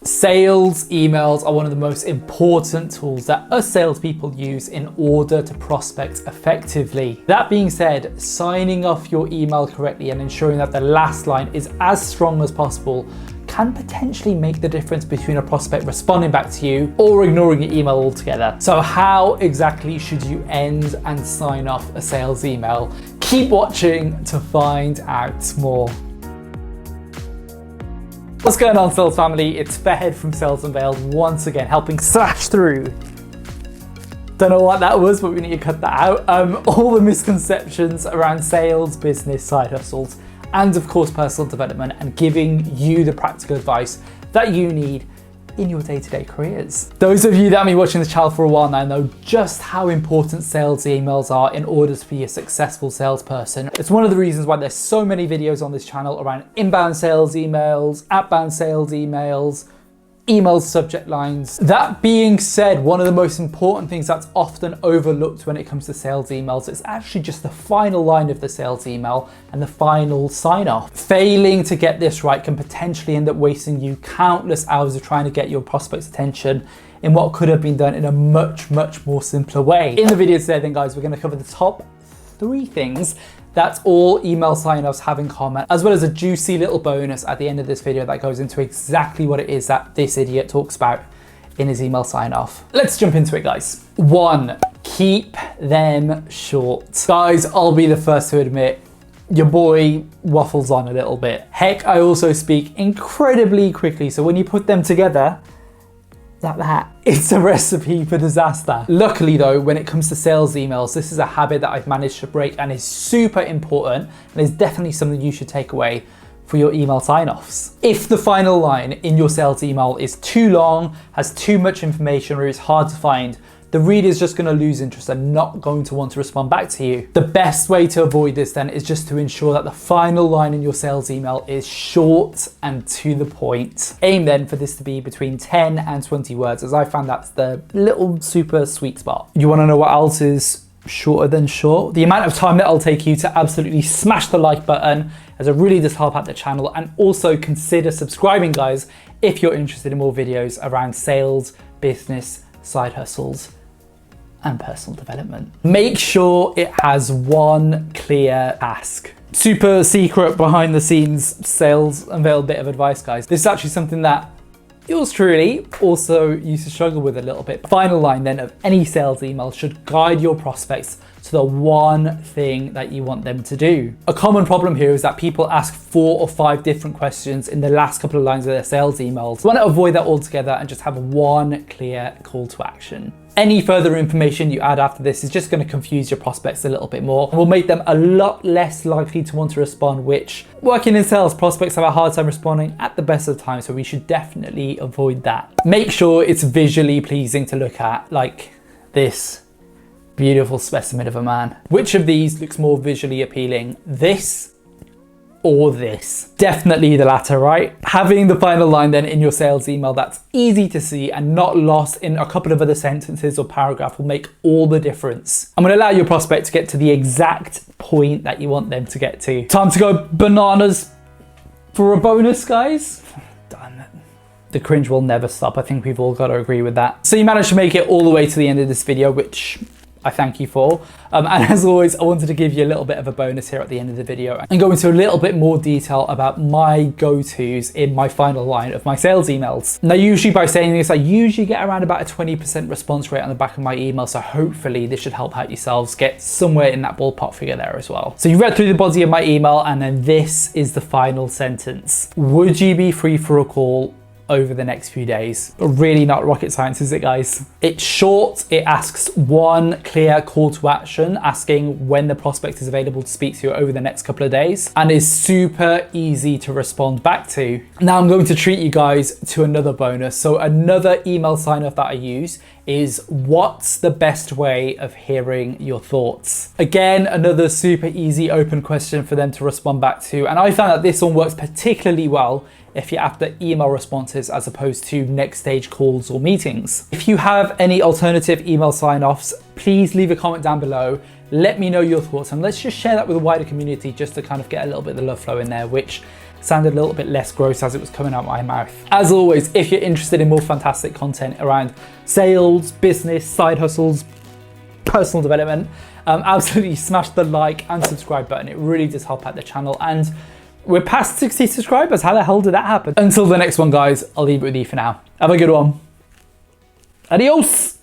Sales emails are one of the most important tools that us salespeople use in order to prospect effectively. That being said, signing off your email correctly and ensuring that the last line is as strong as possible can potentially make the difference between a prospect responding back to you or ignoring your email altogether. So how exactly should you end and sign off a sales email? Keep watching to find out more. What's going on, sales family? It's Fahed from Sales Unveiled once again, helping slash through. Don't know what that was, but we need to cut that out. All the misconceptions around sales, business, side hustles, and of course personal development, and giving you the practical advice that you need in your day-to-day careers. Those of you that have been watching this channel for a while now know just how important sales emails are in order to be a successful salesperson. It's one of the reasons why there's so many videos on this channel around inbound sales emails, outbound sales emails, email subject lines. That being said, one of the most important things that's often overlooked when it comes to sales emails is actually just the final line of the sales email and the final sign off. Failing to get this right can potentially end up wasting you countless hours of trying to get your prospect's attention in what could have been done in a much more simpler way. In the video today then guys, we're going to cover the top 3 things that all email sign-offs have in common, as well as a juicy little bonus at the end of this video that goes into exactly what it is that this idiot talks about in his email sign-off. Let's jump into it, guys. 1, keep them short. Guys, I'll be the first to admit, your boy waffles on a little bit. Heck, I also speak incredibly quickly, so when you put them together, like that, it's a recipe for disaster. Luckily though, when it comes to sales emails, this is a habit that I've managed to break and is super important, and is definitely something you should take away for your email sign-offs. If the final line in your sales email is too long, has too much information, or is hard to find, the reader is just going to lose interest and not going to want to respond back to you. The best way to avoid this then is just to ensure that the final line in your sales email is short and to the point. Aim then for this to be between 10 and 20 words, as I found that's the little super sweet spot. You want to know what else is shorter than short? The amount of time that it'll take you to absolutely smash the like button, as it really does help out the channel, and also consider subscribing, guys, if you're interested in more videos around sales, business, side hustles, and personal development. Make sure it has one clear task. Super secret behind the scenes Sales Unveiled bit of advice, guys. This is actually something that yours truly also used to struggle with a little bit. Final line then of any sales email should guide your prospects to the one thing that you want them to do. A common problem here is that people ask 4 or 5 different questions in the last couple of lines of their sales emails. You want to avoid that altogether and just have one clear call to action. Any further information you add after this is just going to confuse your prospects a little bit more and will make them a lot less likely to want to respond, which, working in sales, prospects have a hard time responding at the best of times, so we should definitely avoid that. Make sure it's visually pleasing to look at, like this beautiful specimen of a man. Which of these looks more visually appealing? This or this? Definitely the latter, right? Having the final line then in your sales email that's easy to see and not lost in a couple of other sentences or paragraph will make all the difference. I'm going to allow your prospect to get to the exact point that you want them to get to. Time to go bananas for a bonus, guys. Damn it. The cringe will never stop. I think we've all got to agree with that. So you managed to make it all the way to the end of this video, which I thank you for. And as always, I wanted to give you a little bit of a bonus here at the end of the video and go into a little bit more detail about my go-tos in my final line of my sales emails. Now, usually by saying this, I usually get around about a 20% response rate on the back of my email. So hopefully this should help out yourselves get somewhere in that ballpark figure there as well. So you read through the body of my email and then this is the final sentence. Would you be free for a call over the next few days? Really not rocket science, is it, guys? It's short. It asks one clear call to action, asking when the prospect is available to speak to you over the next couple of days, and is super easy to respond back to. Now I'm going to treat you guys to another bonus. So another email sign off that I use is, what's the best way of hearing your thoughts? Again, another super easy open question for them to respond back to. And I found that this one works particularly well if you're after email responses as opposed to next stage calls or meetings. If you have any alternative email sign-offs, please leave a comment down below. Let me know your thoughts and let's just share that with the wider community just to kind of get a little bit of the love flow in there, which sounded a little bit less gross as it was coming out my mouth. As always, if you're interested in more fantastic content around sales, business, side hustles, personal development, absolutely smash the like and subscribe button. It really does help out the channel. And we're past 60 subscribers. How the hell did that happen? Until the next one, guys, I'll leave it with you for now. Have a good one. Adios.